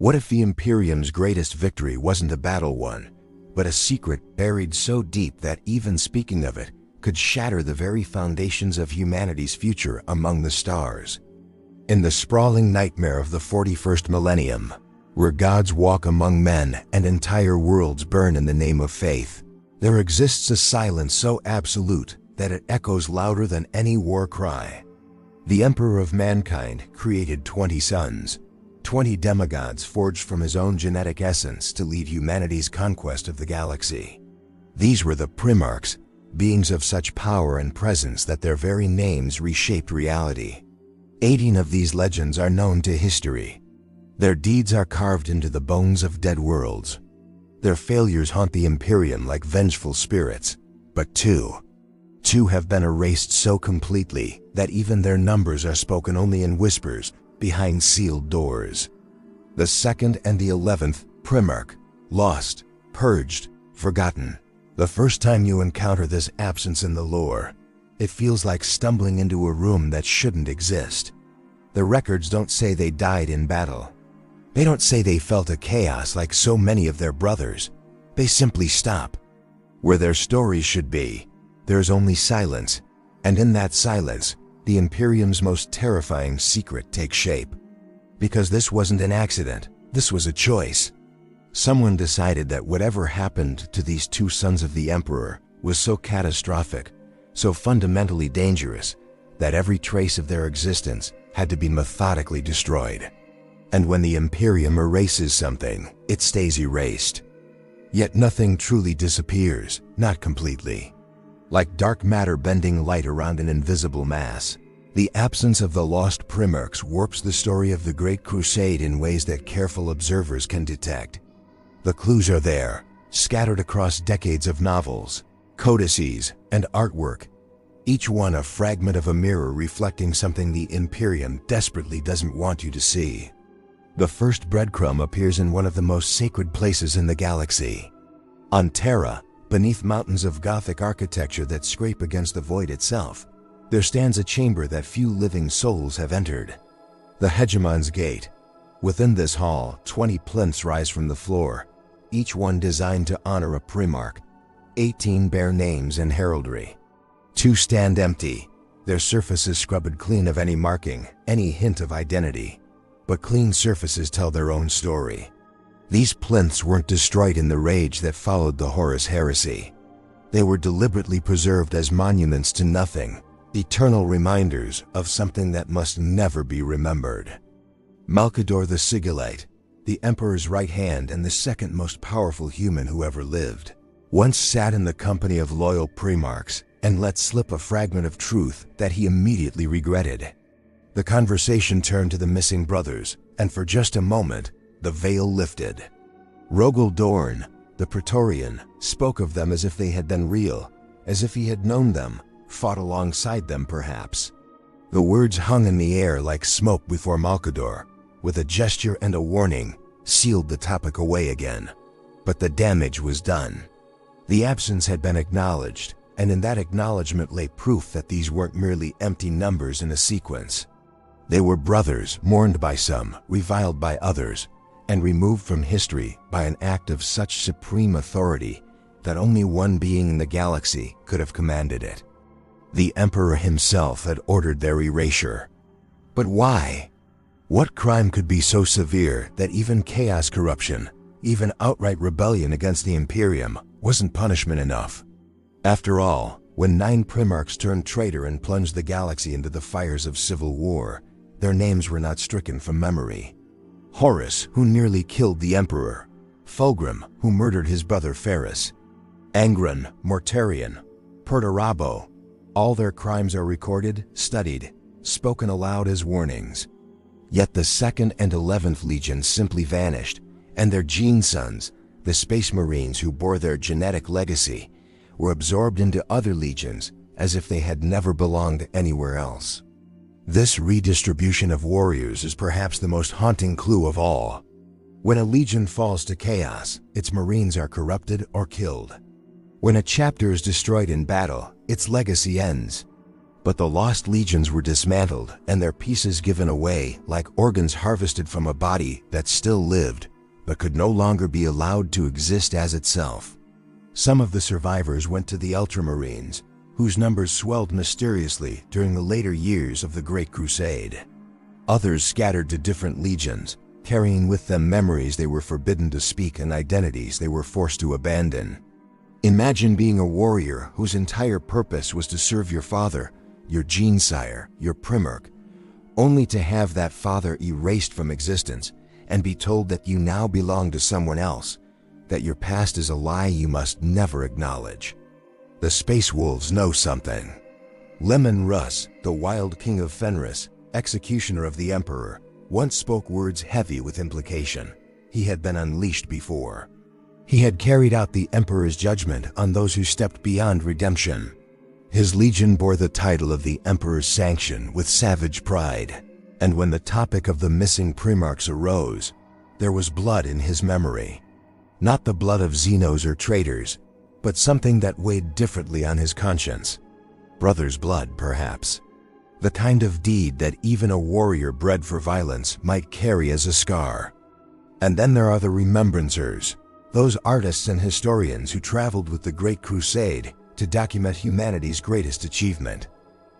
What if the Imperium's greatest victory wasn't a battle won, but a secret buried so deep that even speaking of it could shatter the very foundations of humanity's future among the stars? In the sprawling nightmare of the 41st millennium, where gods walk among men and entire worlds burn in the name of faith, there exists a silence so absolute that it echoes louder than any war cry. The Emperor of Mankind created 20 sons, 20 demigods forged from his own genetic essence to lead humanity's conquest of the galaxy. These were the Primarchs, beings of such power and presence that their very names reshaped reality. 18 of these legends are known to history. Their deeds are carved into the bones of dead worlds. Their failures haunt the Imperium like vengeful spirits, but two have been erased so completely that even their numbers are spoken only in whispers behind sealed doors. The 2nd and the 11th Primarch, lost, purged, forgotten. The first time you encounter this absence in the lore, it feels like stumbling into a room that shouldn't exist. The records don't say they died in battle. They don't say they felt a chaos like so many of their brothers. They simply stop. Where their stories should be, there's only silence, and in that silence, the Imperium's most terrifying secret takes shape. Because this wasn't an accident, this was a choice. Someone decided that whatever happened to these two sons of the Emperor was so catastrophic, so fundamentally dangerous, that every trace of their existence had to be methodically destroyed. And when the Imperium erases something, it stays erased. Yet nothing truly disappears, not completely. Like dark matter bending light around an invisible mass, the absence of the lost Primarchs warps the story of the Great Crusade in ways that careful observers can detect. The clues are there, scattered across decades of novels, codices, and artwork, each one a fragment of a mirror reflecting something the Imperium desperately doesn't want you to see. The first breadcrumb appears in one of the most sacred places in the galaxy. On Terra, beneath mountains of Gothic architecture that scrape against the void itself, there stands a chamber that few living souls have entered. The Hegemon's Gate. Within this hall, 20 plinths rise from the floor, each one designed to honor a Primarch. 18 bear names and heraldry. 2 stand empty, their surfaces scrubbed clean of any marking, any hint of identity. But clean surfaces tell their own story. These plinths weren't destroyed in the rage that followed the Horus Heresy. They were deliberately preserved as monuments to nothing, eternal reminders of something that must never be remembered. Malcador the Sigillite, the Emperor's right hand and the second most powerful human who ever lived, once sat in the company of loyal Primarchs and let slip a fragment of truth that he immediately regretted. The conversation turned to the missing brothers, and for just a moment, the veil lifted. Rogel Dorn, the Praetorian, spoke of them as if they had been real, as if he had known them, fought alongside them perhaps. The words hung in the air like smoke before Malcador, with a gesture and a warning, sealed the topic away again. But the damage was done. The absence had been acknowledged, and in that acknowledgement lay proof that these weren't merely empty numbers in a sequence. They were brothers, mourned by some, reviled by others, and removed from history by an act of such supreme authority that only one being in the galaxy could have commanded it. The Emperor himself had ordered their erasure. But why? What crime could be so severe that even chaos corruption, even outright rebellion against the Imperium, wasn't punishment enough? After all, when 9 Primarchs turned traitor and plunged the galaxy into the fires of civil war, their names were not stricken from memory. Horus, who nearly killed the Emperor, Fulgrim, who murdered his brother Ferris, Angron, Mortarion, Perturabo, all their crimes are recorded, studied, spoken aloud as warnings. Yet the 2nd and 11th Legions simply vanished, and their gene sons, the Space Marines who bore their genetic legacy, were absorbed into other legions as if they had never belonged anywhere else. This redistribution of warriors is perhaps the most haunting clue of all. When a legion falls to chaos, its marines are corrupted or killed. When a chapter is destroyed in battle, its legacy ends. But the lost legions were dismantled and their pieces given away like organs harvested from a body that still lived, but could no longer be allowed to exist as itself. Some of the survivors went to the Ultramarines, whose numbers swelled mysteriously during the later years of the Great Crusade. Others scattered to different legions, carrying with them memories they were forbidden to speak and identities they were forced to abandon. Imagine being a warrior whose entire purpose was to serve your father, your gene-sire, your Primarch, only to have that father erased from existence and be told that you now belong to someone else, that your past is a lie you must never acknowledge. The Space Wolves know something. Lemon Russ, the Wild King of Fenris, executioner of the Emperor, once spoke words heavy with implication. He had been unleashed before. He had carried out the Emperor's judgment on those who stepped beyond redemption. His legion bore the title of the Emperor's sanction with savage pride, and when the topic of the missing Primarchs arose, there was blood in his memory. Not the blood of Xenos or traitors, but something that weighed differently on his conscience. Brother's blood, perhaps. The kind of deed that even a warrior bred for violence might carry as a scar. And then there are the remembrancers, those artists and historians who traveled with the Great Crusade to document humanity's greatest achievement.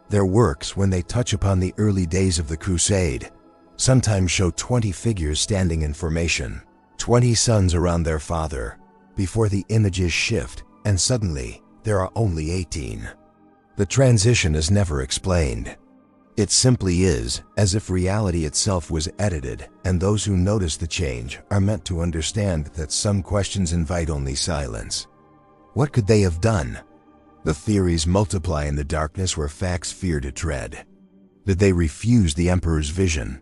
Their works, when they touch upon the early days of the Crusade, sometimes show 20 figures standing in formation, 20 sons around their father, before the images shift and suddenly there are only 18. The transition is never explained. It simply is, as if reality itself was edited, and those who notice the change are meant to understand that some questions invite only silence. What could they have done? The theories multiply in the darkness where facts fear to tread. Did they refuse the Emperor's vision?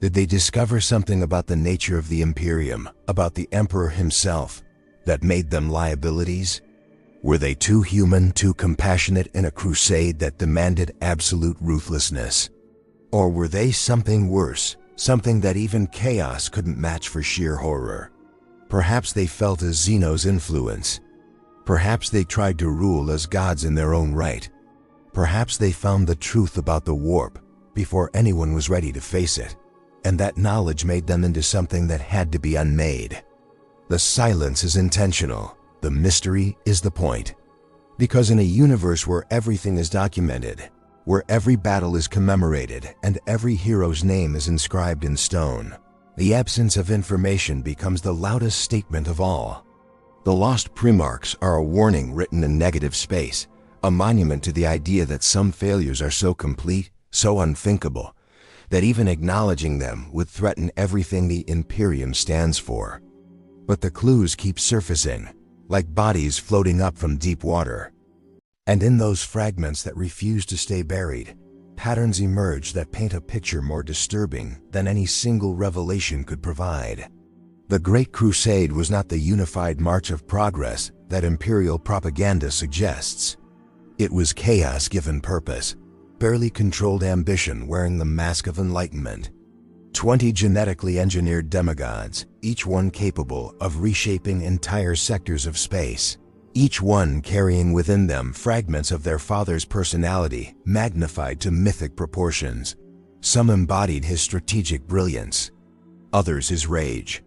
Did they discover something about the nature of the Imperium, about the Emperor himself, that made them liabilities? Were they too human, too compassionate in a crusade that demanded absolute ruthlessness? Or were they something worse, something that even chaos couldn't match for sheer horror? Perhaps they felt a Xenos influence. Perhaps they tried to rule as gods in their own right. Perhaps they found the truth about the warp before anyone was ready to face it, and that knowledge made them into something that had to be unmade. The silence is intentional. The mystery is the point. Because in a universe where everything is documented, where every battle is commemorated and every hero's name is inscribed in stone, the absence of information becomes the loudest statement of all. The lost Primarchs are a warning written in negative space, a monument to the idea that some failures are so complete, so unthinkable, that even acknowledging them would threaten everything the Imperium stands for. But the clues keep surfacing, like bodies floating up from deep water. And in those fragments that refuse to stay buried, patterns emerge that paint a picture more disturbing than any single revelation could provide. The Great Crusade was not the unified march of progress that Imperial propaganda suggests. It was chaos given purpose, barely controlled ambition wearing the mask of enlightenment. 20 genetically engineered demigods, each one capable of reshaping entire sectors of space, each one carrying within them fragments of their father's personality magnified to mythic proportions. Some embodied his strategic brilliance, others his rage.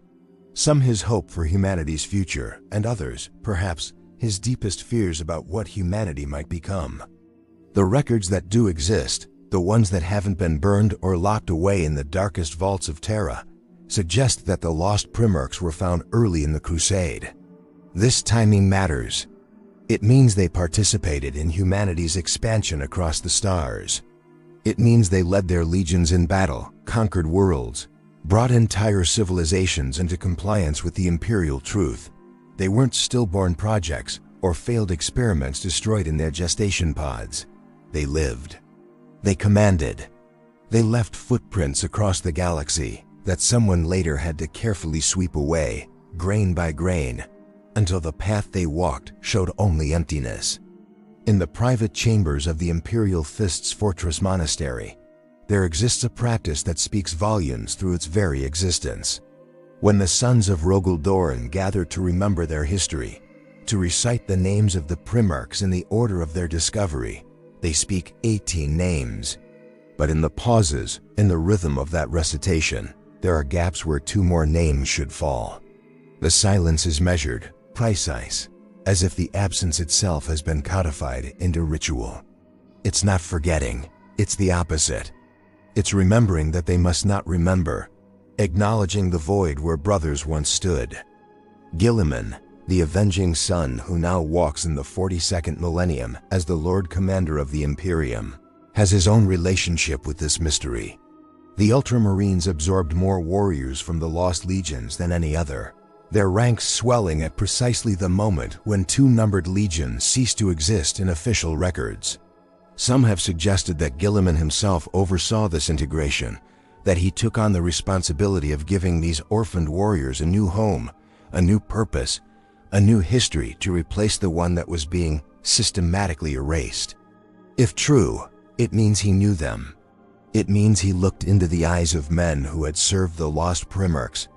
Some his hope for humanity's future, and others, perhaps, his deepest fears about what humanity might become. The records that do exist, the ones that haven't been burned or locked away in the darkest vaults of Terra, suggest that the lost Primarchs were found early in the Crusade. This timing matters. It means they participated in humanity's expansion across the stars. It means they led their legions in battle, conquered worlds, brought entire civilizations into compliance with the Imperial truth. They weren't stillborn projects or failed experiments destroyed in their gestation pods. They lived. They commanded. They left footprints across the galaxy that someone later had to carefully sweep away, grain by grain, until the path they walked showed only emptiness. In the private chambers of the Imperial Fist's Fortress Monastery, there exists a practice that speaks volumes through its very existence. When the sons of Rogel Doran gathered to remember their history, to recite the names of the Primarchs in the order of their discovery, They speak 18 names. But in the pauses, in the rhythm of that recitation, there are gaps where 2 more names should fall. The silence is measured, precise, as if the absence itself has been codified into ritual. It's not forgetting, it's the opposite. It's remembering that they must not remember, acknowledging the void where brothers once stood. Guilliman, the avenging son who now walks in the 42nd millennium as the Lord Commander of the Imperium, has his own relationship with this mystery. The Ultramarines absorbed more warriors from the Lost Legions than any other, their ranks swelling at precisely the moment when 2 numbered legions ceased to exist in official records. Some have suggested that Guilliman himself oversaw this integration, that he took on the responsibility of giving these orphaned warriors a new home, a new purpose, a new history to replace the one that was being systematically erased. If true, it means he knew them. It means he looked into the eyes of men who had served the lost Primarchs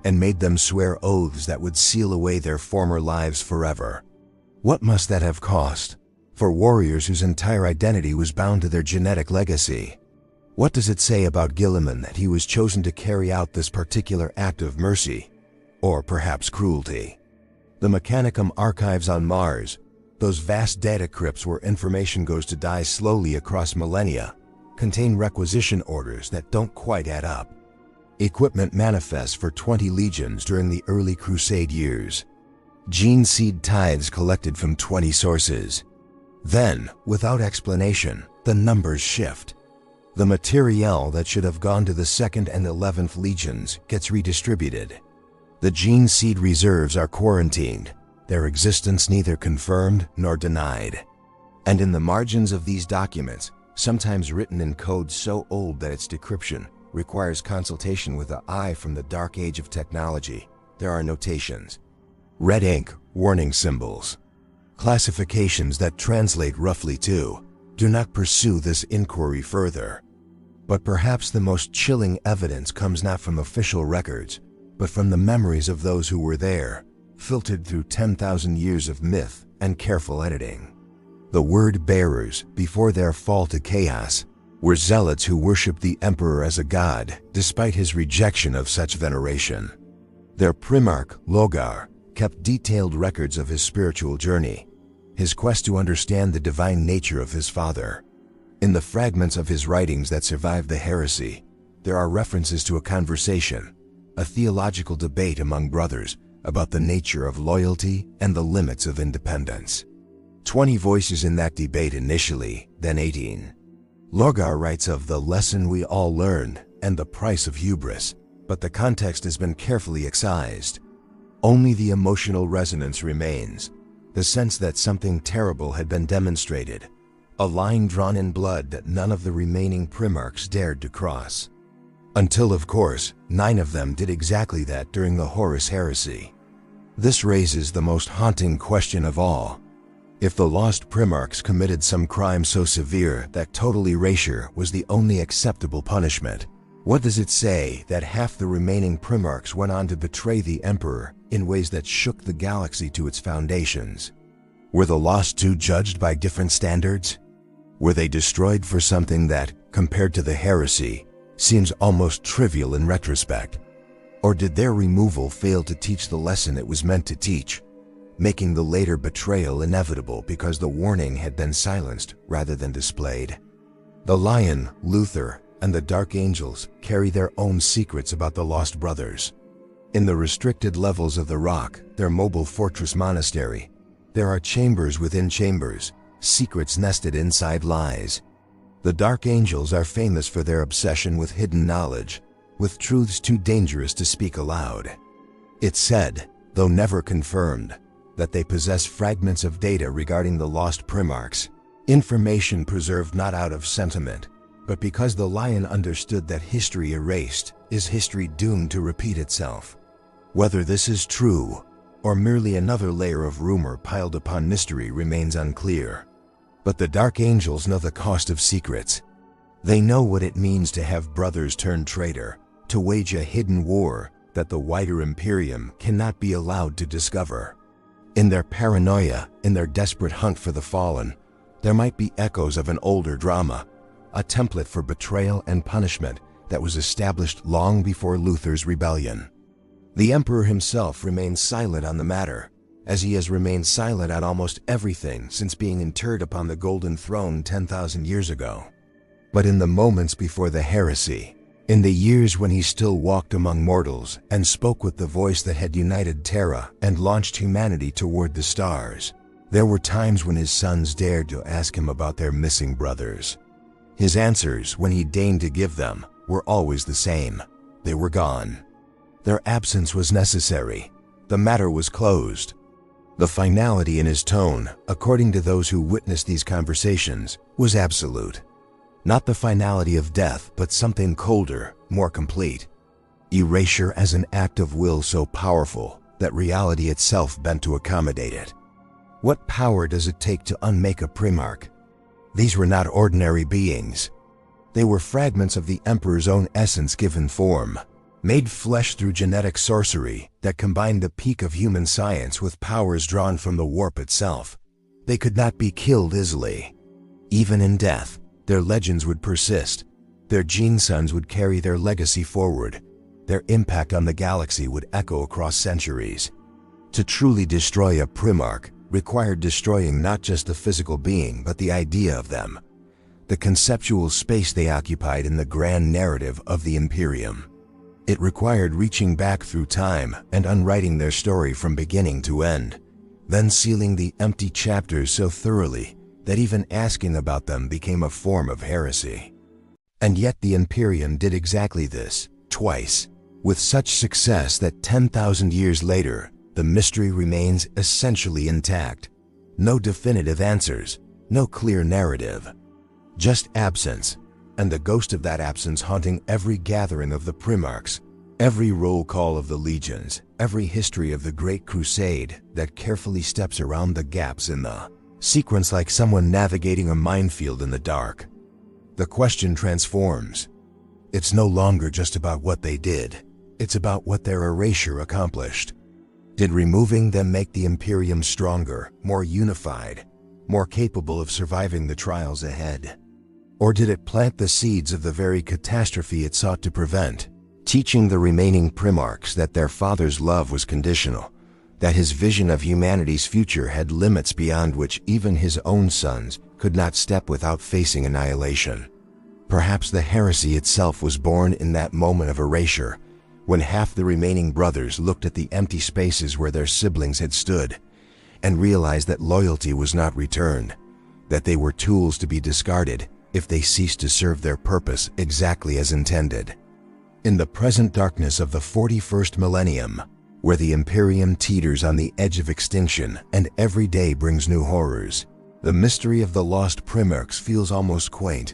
and made them swear oaths that would seal away their former lives forever. What must that have cost for warriors whose entire identity was bound to their genetic legacy? What does it say about Guilliman that he was chosen to carry out this particular act of mercy, or perhaps cruelty? The Mechanicum archives on Mars, those vast data crypts where information goes to die slowly across millennia, contain requisition orders that don't quite add up. Equipment manifests for 20 legions during the early Crusade years. Gene seed tithes collected from 20 sources. Then, without explanation, the numbers shift. The materiel that should have gone to the 2nd and 11th legions gets redistributed. The gene seed reserves are quarantined, their existence neither confirmed nor denied. And in the margins of these documents, sometimes written in code so old that its decryption requires consultation with the eye from the dark age of technology, there are notations. Red ink, warning symbols. Classifications that translate roughly to, do not pursue this inquiry further. But perhaps the most chilling evidence comes not from official records, but from the memories of those who were there, filtered through 10,000 years of myth and careful editing. The word bearers, before their fall to chaos, were zealots who worshipped the emperor as a god, despite his rejection of such veneration. Their Primarch, Logar, kept detailed records of his spiritual journey, his quest to understand the divine nature of his father. In the fragments of his writings that survive the heresy, there are references to a conversation, a theological debate among brothers about the nature of loyalty and the limits of independence. 20 voices in that debate initially, then 18. Logar writes of the lesson we all learned and the price of hubris, but the context has been carefully excised. Only the emotional resonance remains, the sense that something terrible had been demonstrated, a line drawn in blood that none of the remaining Primarchs dared to cross. Until, of course, 9 of them did exactly that during the Horus Heresy. This raises the most haunting question of all. If the lost Primarchs committed some crime so severe that total erasure was the only acceptable punishment, what does it say that half the remaining Primarchs went on to betray the Emperor in ways that shook the galaxy to its foundations? Were the lost two judged by different standards? Were they destroyed for something that, compared to the heresy, seems almost trivial in retrospect? Or did their removal fail to teach the lesson it was meant to teach, making the later betrayal inevitable because the warning had been silenced rather than displayed? The Lion, Luther, and the Dark Angels carry their own secrets about the Lost Brothers. In the restricted levels of the rock, their mobile fortress monastery, there are chambers within chambers, secrets nested inside lies. The Dark Angels are famous for their obsession with hidden knowledge, with truths too dangerous to speak aloud. It's said, though never confirmed, that they possess fragments of data regarding the lost Primarchs, information preserved not out of sentiment, but because the Lion understood that history erased is history doomed to repeat itself. Whether this is true, or merely another layer of rumor piled upon mystery remains unclear. But the Dark Angels know the cost of secrets. They know what it means to have brothers turn traitor, to wage a hidden war that the wider Imperium cannot be allowed to discover. In their paranoia, in their desperate hunt for the fallen, There might be echoes of an older drama, a template for betrayal and punishment that was established long before Luther's rebellion. The Emperor himself remains silent on the matter, as he has remained silent on almost everything since being interred upon the Golden Throne 10,000 years ago. But in the moments before the heresy, in the years when he still walked among mortals and spoke with the voice that had united Terra and launched humanity toward the stars, there were times when his sons dared to ask him about their missing brothers. His answers, when he deigned to give them, were always the same. They were gone. Their absence was necessary. The matter was closed. The finality in his tone, according to those who witnessed these conversations, was absolute. Not the finality of death, but something colder, more complete. Erasure as an act of will so powerful that reality itself bent to accommodate it. What power does it take to unmake a Primarch? These were not ordinary beings. They were fragments of the Emperor's own essence given form, made flesh through genetic sorcery that combined the peak of human science with powers drawn from the warp itself. They could not be killed easily. Even in death, their legends would persist. Their gene sons would carry their legacy forward. Their impact on the galaxy would echo across centuries. To truly destroy a Primarch required destroying not just the physical being, but the idea of them, the conceptual space they occupied in the grand narrative of the Imperium. It required reaching back through time and unwriting their story from beginning to end, then sealing the empty chapters so thoroughly that even asking about them became a form of heresy. And yet the Imperium did exactly this, twice, with such success that 10,000 years later, the mystery remains essentially intact. No definitive answers, no clear narrative. Just absence, and the ghost of that absence haunting every gathering of the Primarchs, every roll call of the legions, every history of the Great Crusade that carefully steps around the gaps in the sequence like someone navigating a minefield in the dark. The question transforms. It's no longer just about what they did, it's about what their erasure accomplished. Did removing them make the Imperium stronger, more unified, more capable of surviving the trials ahead? Or did it plant the seeds of the very catastrophe it sought to prevent, teaching the remaining Primarchs that their father's love was conditional, that his vision of humanity's future had limits beyond which even his own sons could not step without facing annihilation? Perhaps the heresy itself was born in that moment of erasure, when half the remaining brothers looked at the empty spaces where their siblings had stood and realized that loyalty was not returned, that they were tools to be discarded if they ceased to serve their purpose exactly as intended. In the present darkness of the 41st millennium, where the Imperium teeters on the edge of extinction and every day brings new horrors, the mystery of the lost Primarchs feels almost quaint.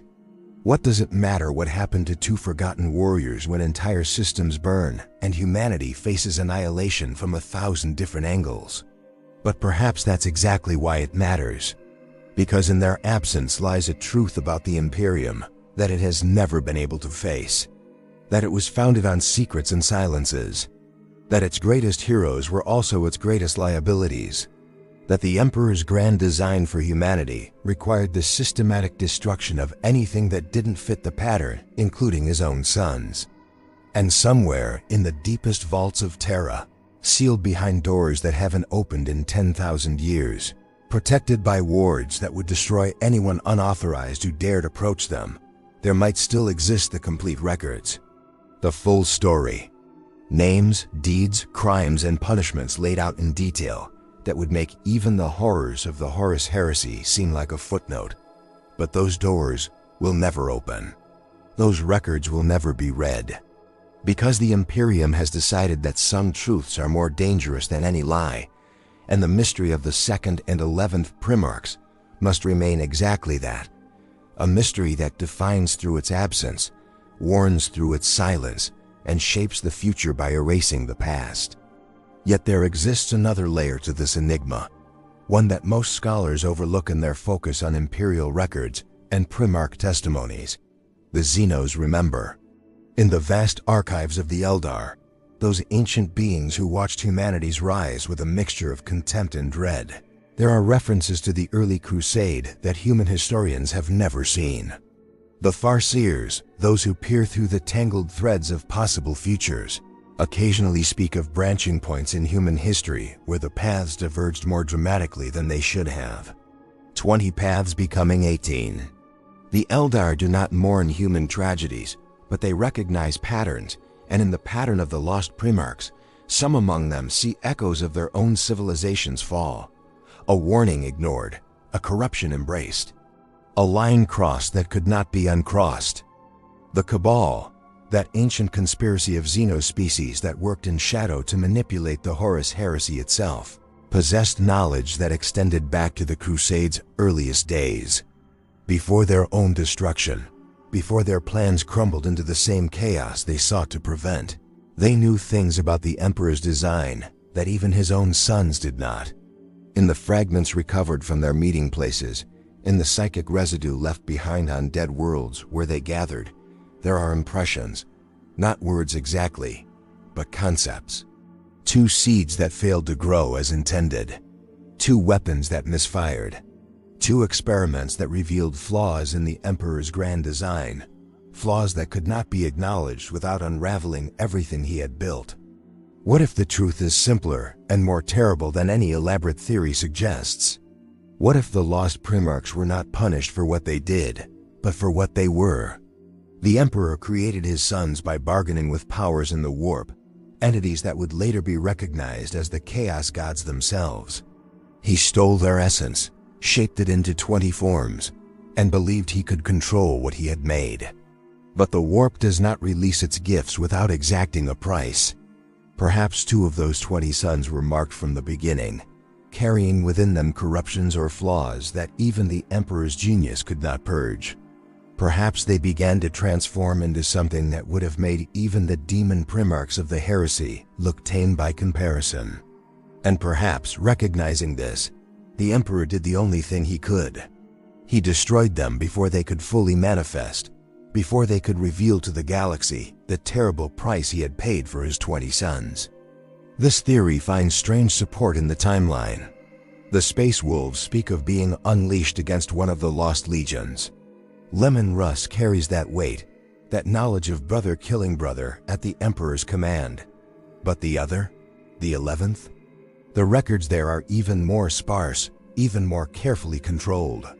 What does it matter what happened to two forgotten warriors when entire systems burn and humanity faces annihilation from 1,000 different angles? But perhaps that's exactly why it matters. Because in their absence lies a truth about the Imperium that it has never been able to face. That it was founded on secrets and silences. That its greatest heroes were also its greatest liabilities. That the Emperor's grand design for humanity required the systematic destruction of anything that didn't fit the pattern, including his own sons. And somewhere in the deepest vaults of Terra, sealed behind doors that haven't opened in 10,000 years, protected by wards that would destroy anyone unauthorized who dared approach them, there might still exist the complete records. The full story. Names, deeds, crimes, and punishments laid out in detail that would make even the horrors of the Horus Heresy seem like a footnote. But those doors will never open. Those records will never be read. Because the Imperium has decided that some truths are more dangerous than any lie, and the mystery of the 2nd and 11th Primarchs must remain exactly that, a mystery that defines through its absence, warns through its silence, and shapes the future by erasing the past. Yet there exists another layer to this enigma, one that most scholars overlook in their focus on Imperial records and Primarch testimonies. The Xenos remember. In the vast archives of the Eldar, those ancient beings who watched humanity's rise with a mixture of contempt and dread, There are references to the early Crusade that human historians have never seen. The Farseers, those who peer through the tangled threads of possible futures, occasionally speak of branching points in human history where the paths diverged more dramatically than they should have. 20 paths becoming 18. The Eldar do not mourn human tragedies, but they recognize patterns, and in the pattern of the lost Primarchs, some among them see echoes of their own civilization's fall. A warning ignored, a corruption embraced, a line crossed that could not be uncrossed. The Cabal, that ancient conspiracy of xenospecies that worked in shadow to manipulate the Horus Heresy itself, possessed knowledge that extended back to the Crusade's earliest days. Before their own destruction, before their plans crumbled into the same chaos they sought to prevent, they knew things about the Emperor's design that even his own sons did not. In the fragments recovered from their meeting places, in the psychic residue left behind on dead worlds where they gathered, there are impressions, not words exactly, but concepts. 2 seeds that failed to grow as intended. 2 weapons that misfired. 2 experiments that revealed flaws in the Emperor's grand design, flaws that could not be acknowledged without unraveling everything he had built. What if the truth is simpler and more terrible than any elaborate theory suggests? What if the lost Primarchs were not punished for what they did, but for what they were? The Emperor created his sons by bargaining with powers in the warp, entities that would later be recognized as the Chaos Gods themselves. He stole their essence, shaped it into 20 forms, and believed he could control what he had made. But the warp does not release its gifts without exacting a price. Perhaps 2 of those 20 sons were marked from the beginning, carrying within them corruptions or flaws that even the Emperor's genius could not purge. Perhaps they began to transform into something that would have made even the demon Primarchs of the heresy look tame by comparison. And perhaps, recognizing this, the Emperor did the only thing he could. He destroyed them before they could fully manifest, before they could reveal to the galaxy the terrible price he had paid for his 20 sons. This theory finds strange support in the timeline. The Space Wolves speak of being unleashed against one of the lost legions. Lemon Russ carries that weight, that knowledge of brother killing brother at the Emperor's command. But the other, the 11th? The records there are even more sparse, even more carefully controlled.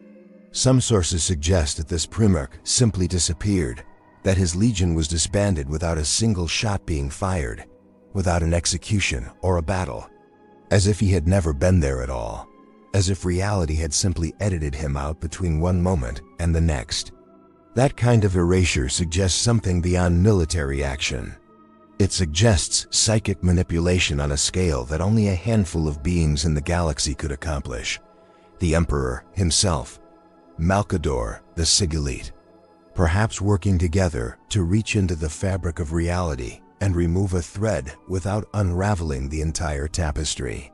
Some sources suggest that this Primarch simply disappeared, that his legion was disbanded without a single shot being fired, without an execution or a battle, as if he had never been there at all, as if reality had simply edited him out between one moment and the next. That kind of erasure suggests something beyond military action. It suggests psychic manipulation on a scale that only a handful of beings in the galaxy could accomplish. The Emperor himself, Malcador, the Sigillite, perhaps working together to reach into the fabric of reality and remove a thread without unraveling the entire tapestry.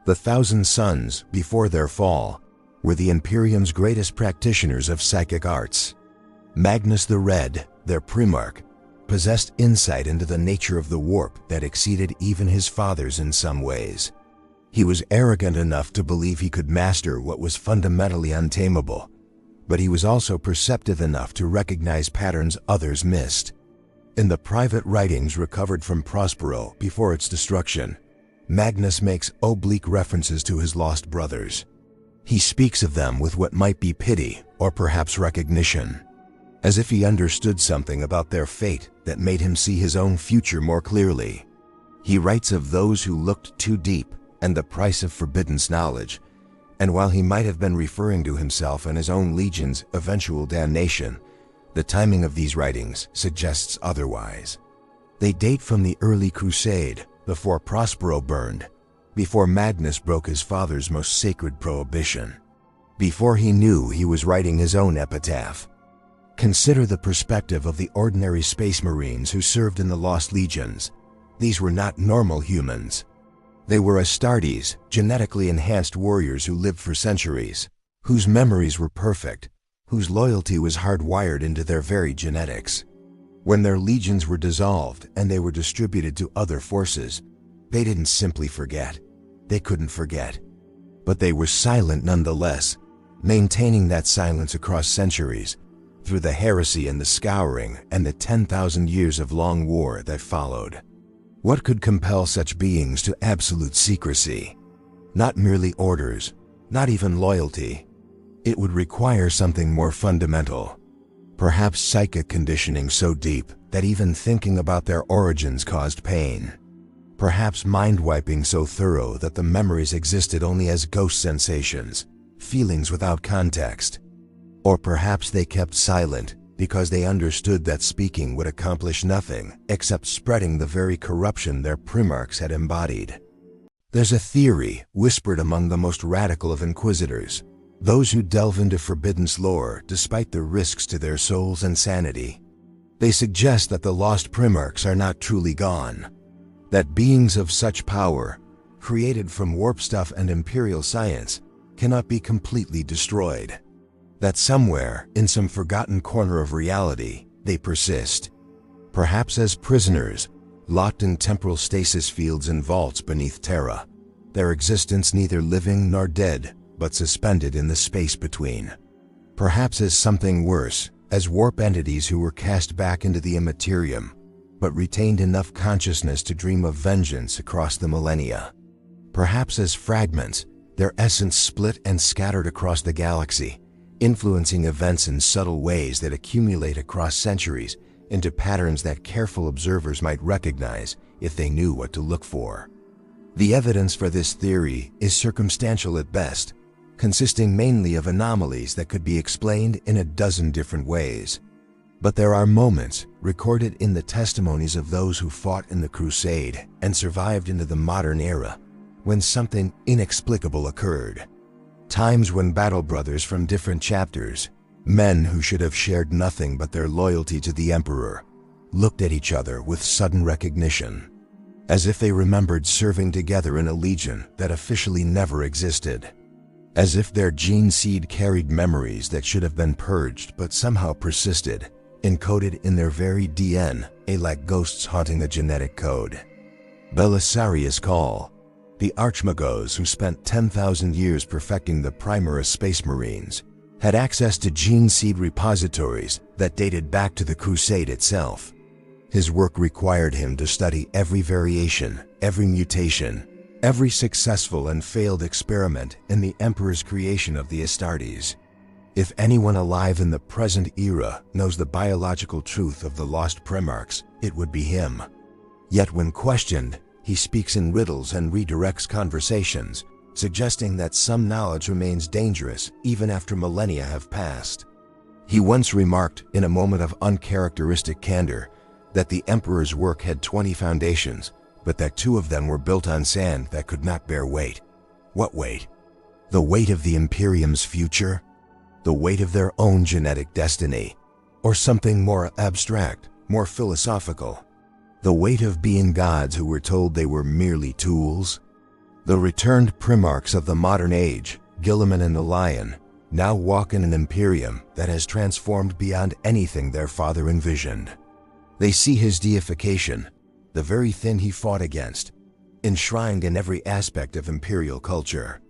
The 1,000 Sons, before their fall, were the Imperium's greatest practitioners of psychic arts. Magnus the Red, their Primarch, possessed insight into the nature of the warp that exceeded even his father's in some ways. He was arrogant enough to believe he could master what was fundamentally untamable, but he was also perceptive enough to recognize patterns others missed. In the private writings recovered from Prospero before its destruction, Magnus makes oblique references to his lost brothers. He speaks of them with what might be pity or perhaps recognition, as if he understood something about their fate that made him see his own future more clearly. He writes of those who looked too deep and the price of forbidden knowledge, and while he might have been referring to himself and his own legion's eventual damnation, the timing of these writings suggests otherwise. They date from the early Crusade, before Prospero burned, before Magnus broke his father's most sacred prohibition, before he knew he was writing his own epitaph. Consider the perspective of the ordinary Space Marines who served in the Lost Legions. These were not normal humans. They were Astartes, genetically enhanced warriors who lived for centuries, whose memories were perfect, whose loyalty was hardwired into their very genetics. When their legions were dissolved and they were distributed to other forces, they didn't simply forget. They couldn't forget. But they were silent nonetheless, maintaining that silence across centuries, through the heresy and the scouring and the 10,000 years of long war that followed. What could compel such beings to absolute secrecy? Not merely orders, not even loyalty. It would require something more fundamental. Perhaps psychic conditioning so deep that even thinking about their origins caused pain. Perhaps mind-wiping so thorough that the memories existed only as ghost sensations, feelings without context. Or perhaps they kept silent because they understood that speaking would accomplish nothing except spreading the very corruption their Primarchs had embodied. There's a theory whispered among the most radical of inquisitors, those who delve into forbidden lore despite the risks to their souls and sanity. They suggest that the lost Primarchs are not truly gone, that beings of such power, created from warp stuff and imperial science, cannot be completely destroyed. That somewhere, in some forgotten corner of reality, they persist. Perhaps as prisoners, locked in temporal stasis fields and vaults beneath Terra, their existence neither living nor dead, but suspended in the space between. Perhaps as something worse, as warp entities who were cast back into the immaterium, but retained enough consciousness to dream of vengeance across the millennia. Perhaps as fragments, their essence split and scattered across the galaxy, influencing events in subtle ways that accumulate across centuries into patterns that careful observers might recognize if they knew what to look for. The evidence for this theory is circumstantial at best, consisting mainly of anomalies that could be explained in a dozen different ways. But there are moments recorded in the testimonies of those who fought in the Crusade and survived into the modern era when something inexplicable occurred. Times when battle brothers from different chapters, men who should have shared nothing but their loyalty to the Emperor, looked at each other with sudden recognition, as if they remembered serving together in a legion that officially never existed. As if their gene seed carried memories that should have been purged but somehow persisted, encoded in their very DNA, like ghosts haunting the genetic code. Belisarius Call, the Archmagos who spent 10,000 years perfecting the Primarchs Space Marines, had access to gene seed repositories that dated back to the Crusade itself. His work required him to study every variation, every mutation, every successful and failed experiment in the Emperor's creation of the Astartes. If anyone alive in the present era knows the biological truth of the lost Primarchs, it would be him. Yet when questioned, he speaks in riddles and redirects conversations, suggesting that some knowledge remains dangerous even after millennia have passed. He once remarked, in a moment of uncharacteristic candor, that the Emperor's work had 20 foundations, but that 2 of them were built on sand that could not bear weight. What weight? The weight of the Imperium's future? The weight of their own genetic destiny? Or something more abstract, more philosophical? The weight of being gods who were told they were merely tools? The returned Primarchs of the modern age, Guilliman and the Lion, now walk in an Imperium that has transformed beyond anything their father envisioned. They see his deification, the very thing he fought against, enshrined in every aspect of imperial culture.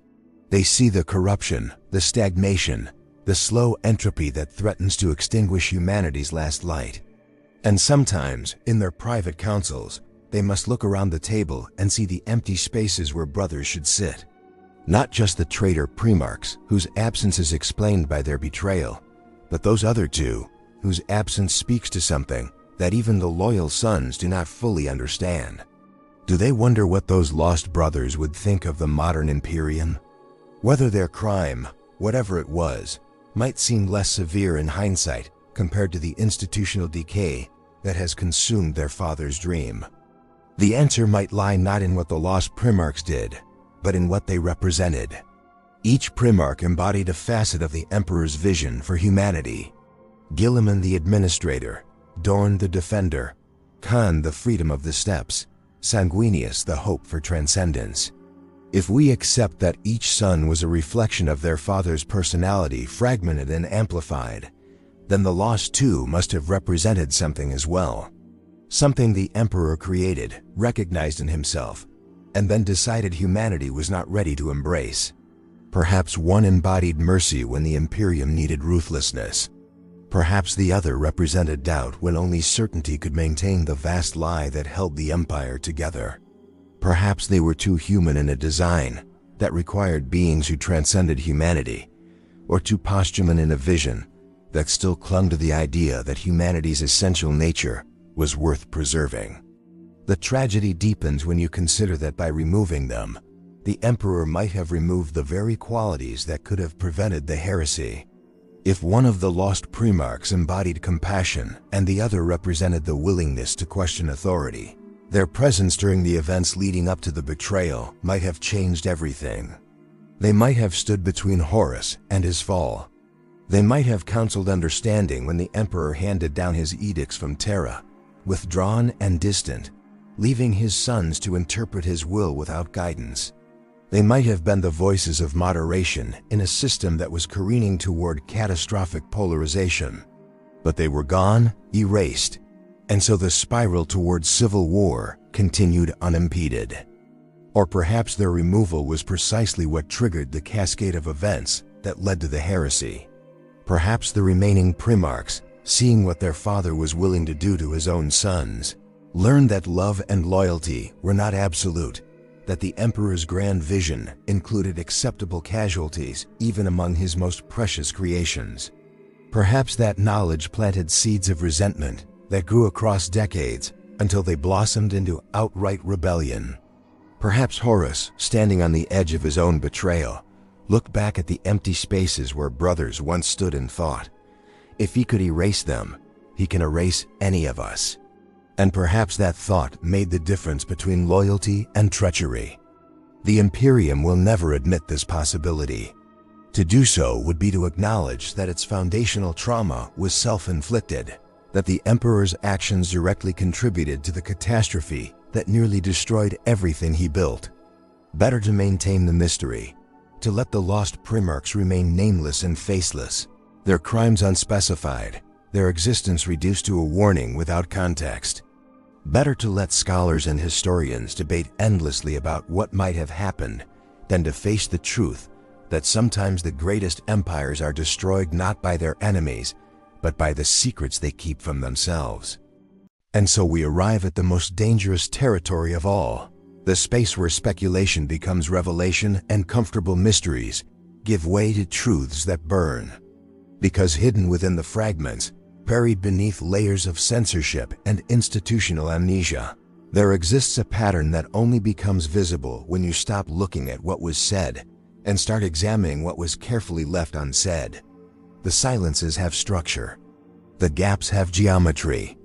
They see the corruption, the stagnation, the slow entropy that threatens to extinguish humanity's last light. And sometimes, in their private councils, they must look around the table and see the empty spaces where brothers should sit. Not just the traitor Primarchs, whose absence is explained by their betrayal, but those other 2, whose absence speaks to something that even the loyal sons do not fully understand. Do they wonder what those lost brothers would think of the modern Imperium? Whether their crime, whatever it was, might seem less severe in hindsight compared to the institutional decay that has consumed their father's dream. The answer might lie not in what the lost Primarchs did, but in what they represented. Each Primarch embodied a facet of the Emperor's vision for humanity. Guilliman the administrator, Dorn the defender, Khan the freedom of the steppes, Sanguinius the hope for transcendence. If we accept that each son was a reflection of their father's personality fragmented and amplified, then the lost 2 must have represented something as well. Something the Emperor created, recognized in himself, and then decided humanity was not ready to embrace. Perhaps one embodied mercy when the Imperium needed ruthlessness. Perhaps the other represented doubt when only certainty could maintain the vast lie that held the Empire together. Perhaps they were too human in a design that required beings who transcended humanity, or too postulant in a vision that still clung to the idea that humanity's essential nature was worth preserving. The tragedy deepens when you consider that by removing them, the Emperor might have removed the very qualities that could have prevented the heresy. If one of the lost Primarchs embodied compassion and the other represented the willingness to question authority, their presence during the events leading up to the betrayal might have changed everything. They might have stood between Horus and his fall. They might have counseled understanding when the Emperor handed down his edicts from Terra, withdrawn and distant, leaving his sons to interpret his will without guidance. They might have been the voices of moderation in a system that was careening toward catastrophic polarization. But they were gone, erased, and so the spiral toward civil war continued unimpeded. Or perhaps their removal was precisely what triggered the cascade of events that led to the heresy. Perhaps the remaining Primarchs, seeing what their father was willing to do to his own sons, learned that love and loyalty were not absolute, that the Emperor's grand vision included acceptable casualties even among his most precious creations. Perhaps that knowledge planted seeds of resentment that grew across decades until they blossomed into outright rebellion. Perhaps Horus, standing on the edge of his own betrayal, looked back at the empty spaces where brothers once stood and thought, if he could erase them, he can erase any of us. And perhaps that thought made the difference between loyalty and treachery. The Imperium will never admit this possibility. To do so would be to acknowledge that its foundational trauma was self-inflicted, that the Emperor's actions directly contributed to the catastrophe that nearly destroyed everything he built. Better to maintain the mystery, to let the lost Primarchs remain nameless and faceless, their crimes unspecified, their existence reduced to a warning without context. Better to let scholars and historians debate endlessly about what might have happened than to face the truth that sometimes the greatest empires are destroyed not by their enemies, but by the secrets they keep from themselves. And so we arrive at the most dangerous territory of all, the space where speculation becomes revelation and comfortable mysteries give way to truths that burn. Because hidden within the fragments, buried beneath layers of censorship and institutional amnesia, there exists a pattern that only becomes visible when you stop looking at what was said and start examining what was carefully left unsaid. The silences have structure. The gaps have geometry.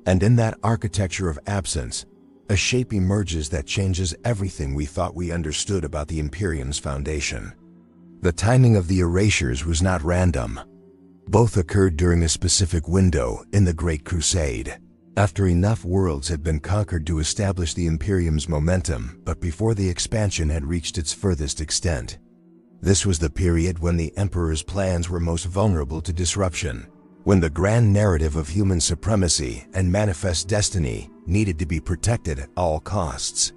And in that architecture of absence, a shape emerges that changes everything we thought we understood about the Imperium's foundation. The timing of the erasures was not random. Both occurred during a specific window in the Great Crusade, after enough worlds had been conquered to establish the Imperium's momentum, but before the expansion had reached its furthest extent. This was the period when the Emperor's plans were most vulnerable to disruption, when the grand narrative of human supremacy and manifest destiny needed to be protected at all costs.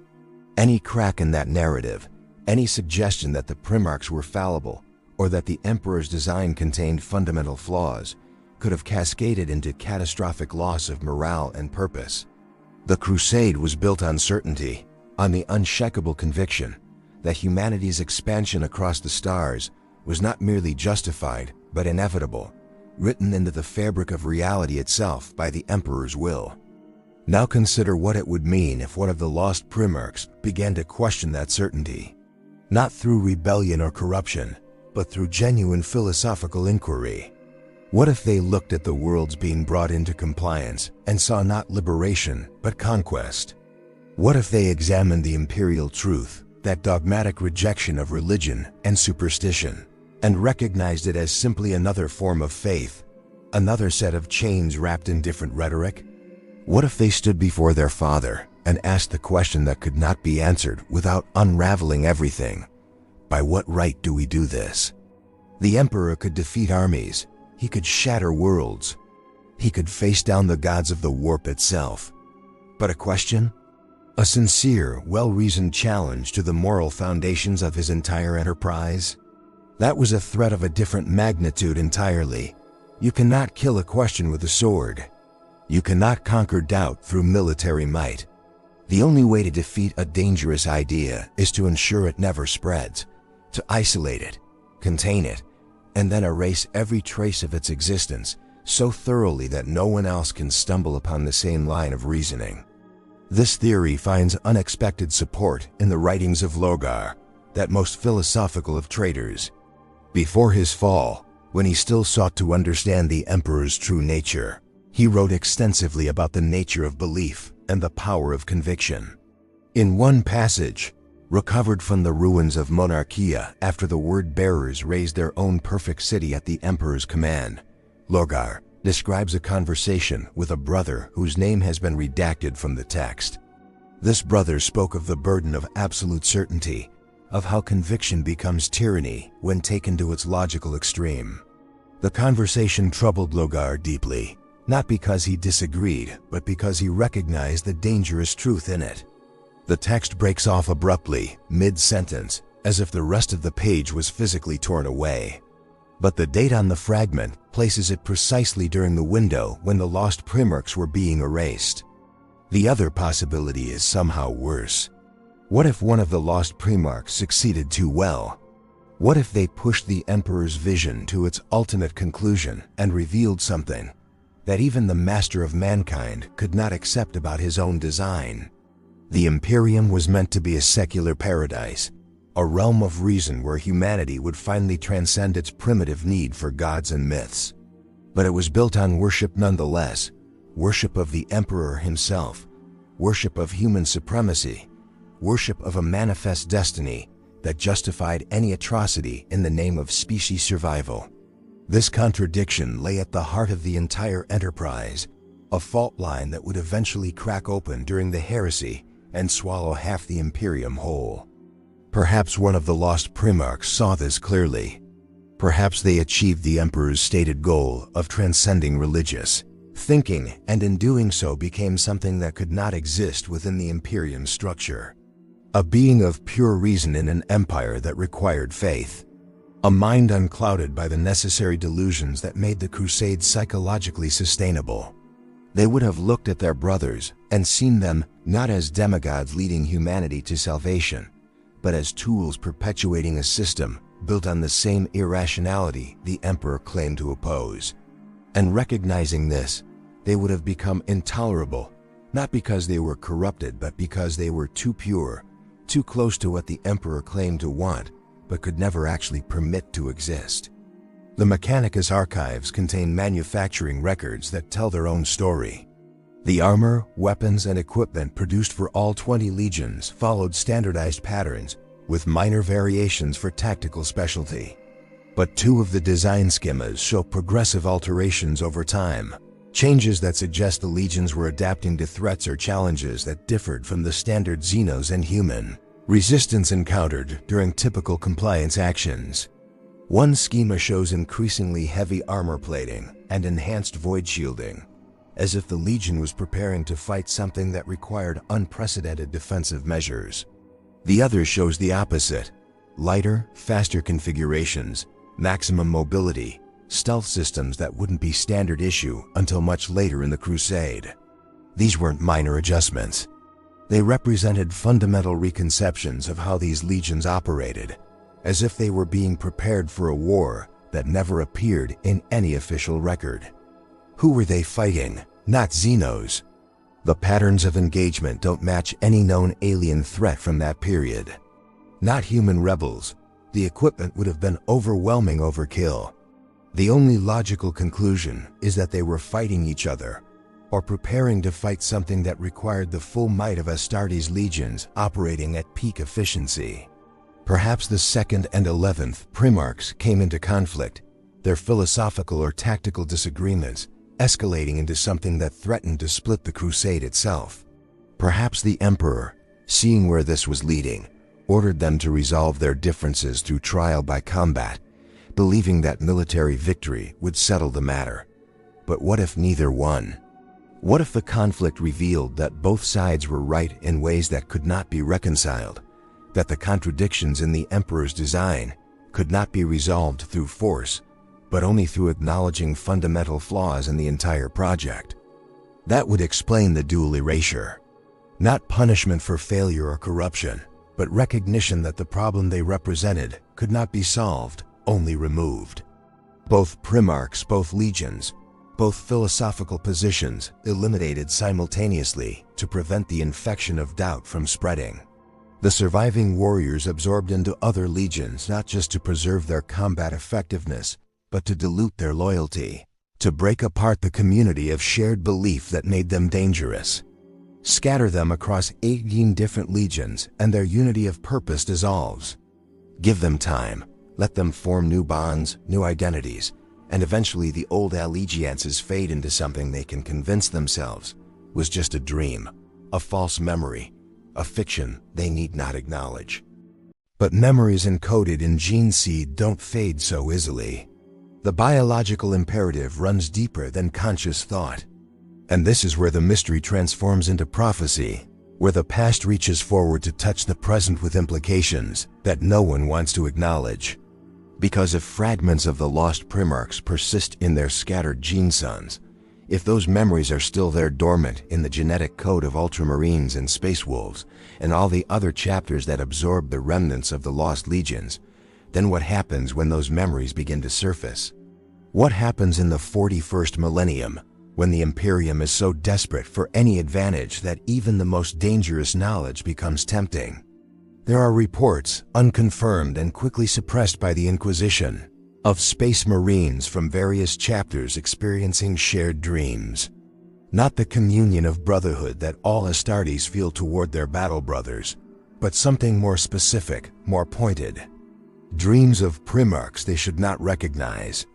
Any crack in that narrative, any suggestion that the Primarchs were fallible, or that the Emperor's design contained fundamental flaws, could have cascaded into catastrophic loss of morale and purpose. The Crusade was built on certainty, on the unshakable conviction that humanity's expansion across the stars was not merely justified, but inevitable, written into the fabric of reality itself by the Emperor's will. Now consider what it would mean if one of the lost Primarchs began to question that certainty, not through rebellion or corruption, but through genuine philosophical inquiry. What if they looked at the worlds being brought into compliance and saw not liberation, but conquest? What if they examined the imperial truth, that dogmatic rejection of religion and superstition, and recognized it as simply another form of faith, another set of chains wrapped in different rhetoric? What if they stood before their father and asked the question that could not be answered without unraveling everything? By what right do we do this? The Emperor could defeat armies. He could shatter worlds. He could face down the gods of the warp itself. But a question? A sincere, well-reasoned challenge to the moral foundations of his entire enterprise? That was a threat of a different magnitude entirely. You cannot kill a question with a sword. You cannot conquer doubt through military might. The only way to defeat a dangerous idea is to ensure it never spreads, to isolate it, contain it, and then erase every trace of its existence so thoroughly that no one else can stumble upon the same line of reasoning. This theory finds unexpected support in the writings of Lorgar, that most philosophical of traitors. Before his fall, when he still sought to understand the Emperor's true nature, he wrote extensively about the nature of belief and the power of conviction. In one passage, recovered from the ruins of Monarchia after the word-bearers raised their own perfect city at the Emperor's command, Lorgar describes a conversation with a brother whose name has been redacted from the text. This brother spoke of the burden of absolute certainty, of how conviction becomes tyranny when taken to its logical extreme. The conversation troubled Lorgar deeply, not because he disagreed, but because he recognized the dangerous truth in it. The text breaks off abruptly, mid-sentence, as if the rest of the page was physically torn away. But the date on the fragment places it precisely during the window when the lost Primarchs were being erased. The other possibility is somehow worse. What if one of the lost Primarchs succeeded too well? What if they pushed the Emperor's vision to its ultimate conclusion and revealed something that even the master of mankind could not accept about his own design? The Imperium was meant to be a secular paradise, a realm of reason where humanity would finally transcend its primitive need for gods and myths. But it was built on worship nonetheless, worship of the Emperor himself, worship of human supremacy, worship of a manifest destiny that justified any atrocity in the name of species survival. This contradiction lay at the heart of the entire enterprise, a fault line that would eventually crack open during the heresy and swallow half the Imperium whole. Perhaps one of the lost Primarchs saw this clearly. Perhaps they achieved the Emperor's stated goal of transcending religious thinking, and in doing so became something that could not exist within the Imperium structure. A being of pure reason in an empire that required faith. A mind unclouded by the necessary delusions that made the Crusade psychologically sustainable. They would have looked at their brothers and seen them not as demigods leading humanity to salvation, but as tools perpetuating a system built on the same irrationality the Emperor claimed to oppose. And recognizing this, they would have become intolerable, not because they were corrupted, but because they were too pure, too close to what the Emperor claimed to want, but could never actually permit to exist. The Mechanicus archives contain manufacturing records that tell their own story. The armor, weapons, and equipment produced for all 20 legions followed standardized patterns, with minor variations for tactical specialty. But 2 of the design schemas show progressive alterations over time, changes that suggest the legions were adapting to threats or challenges that differed from the standard Xenos and human resistance encountered during typical compliance actions. One schema shows increasingly heavy armor plating and enhanced void shielding, as if the Legion was preparing to fight something that required unprecedented defensive measures. The other shows the opposite: lighter, faster configurations, maximum mobility, stealth systems that wouldn't be standard issue until much later in the Crusade. These weren't minor adjustments. They represented fundamental reconceptions of how these legions operated, as if they were being prepared for a war that never appeared in any official record. Who were they fighting? Not Xenos. The patterns of engagement don't match any known alien threat from that period. Not human rebels. The equipment would have been overwhelming overkill. The only logical conclusion is that they were fighting each other, or preparing to fight something that required the full might of Astartes legions operating at peak efficiency. Perhaps the 2nd and 11th Primarchs came into conflict, their philosophical or tactical disagreements escalating into something that threatened to split the Crusade itself. Perhaps the Emperor, seeing where this was leading, ordered them to resolve their differences through trial by combat, believing that military victory would settle the matter. But what if neither won? What if the conflict revealed that both sides were right in ways that could not be reconciled, that the contradictions in the Emperor's design could not be resolved through force, but only through acknowledging fundamental flaws in the entire project. That would explain the dual erasure. Not punishment for failure or corruption, but recognition that the problem they represented could not be solved, only removed. Both Primarchs, both legions, both philosophical positions eliminated simultaneously to prevent the infection of doubt from spreading. The surviving warriors absorbed into other legions not just to preserve their combat effectiveness, but to dilute their loyalty, to break apart the community of shared belief that made them dangerous. Scatter them across 18 different legions and their unity of purpose dissolves. Give them time, let them form new bonds, new identities, and eventually the old allegiances fade into something they can convince themselves was just a dream, a false memory, a fiction they need not acknowledge. But memories encoded in gene seed don't fade so easily. The biological imperative runs deeper than conscious thought. And this is where the mystery transforms into prophecy, where the past reaches forward to touch the present with implications that no one wants to acknowledge. Because if fragments of the lost Primarchs persist in their scattered gene sons, if those memories are still there dormant in the genetic code of Ultramarines and Space Wolves, and all the other chapters that absorb the remnants of the lost legions, then what happens when those memories begin to surface? What happens in the 41st millennium, when the Imperium is so desperate for any advantage that even the most dangerous knowledge becomes tempting? There are reports, unconfirmed and quickly suppressed by the Inquisition, of Space Marines from various chapters experiencing shared dreams. Not the communion of brotherhood that all Astartes feel toward their battle brothers, but something more specific, more pointed. Dreams of Primarchs they should not recognize.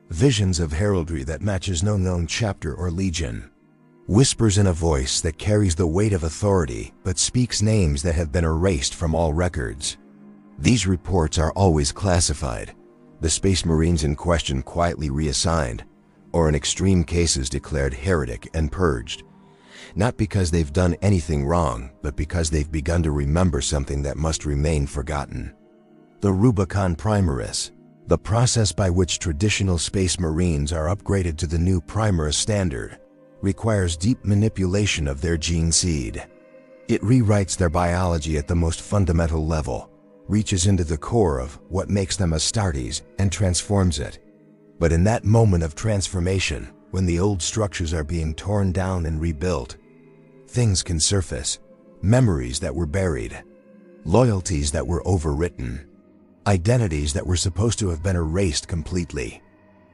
Visions of heraldry that matches no known chapter or legion. Whispers in a voice that carries the weight of authority but speaks names that have been erased from all records. These reports are always classified, the Space Marines in question quietly reassigned, or in extreme cases declared heretic and purged. Not because they've done anything wrong, but because they've begun to remember something that must remain forgotten. The Rubicon Primaris, the process by which traditional Space Marines are upgraded to the new Primaris standard, requires deep manipulation of their gene seed. It rewrites their biology at the most fundamental level, reaches into the core of what makes them Astartes and transforms it. But in that moment of transformation, when the old structures are being torn down and rebuilt, things can surface, memories that were buried, loyalties that were overwritten, identities that were supposed to have been erased completely.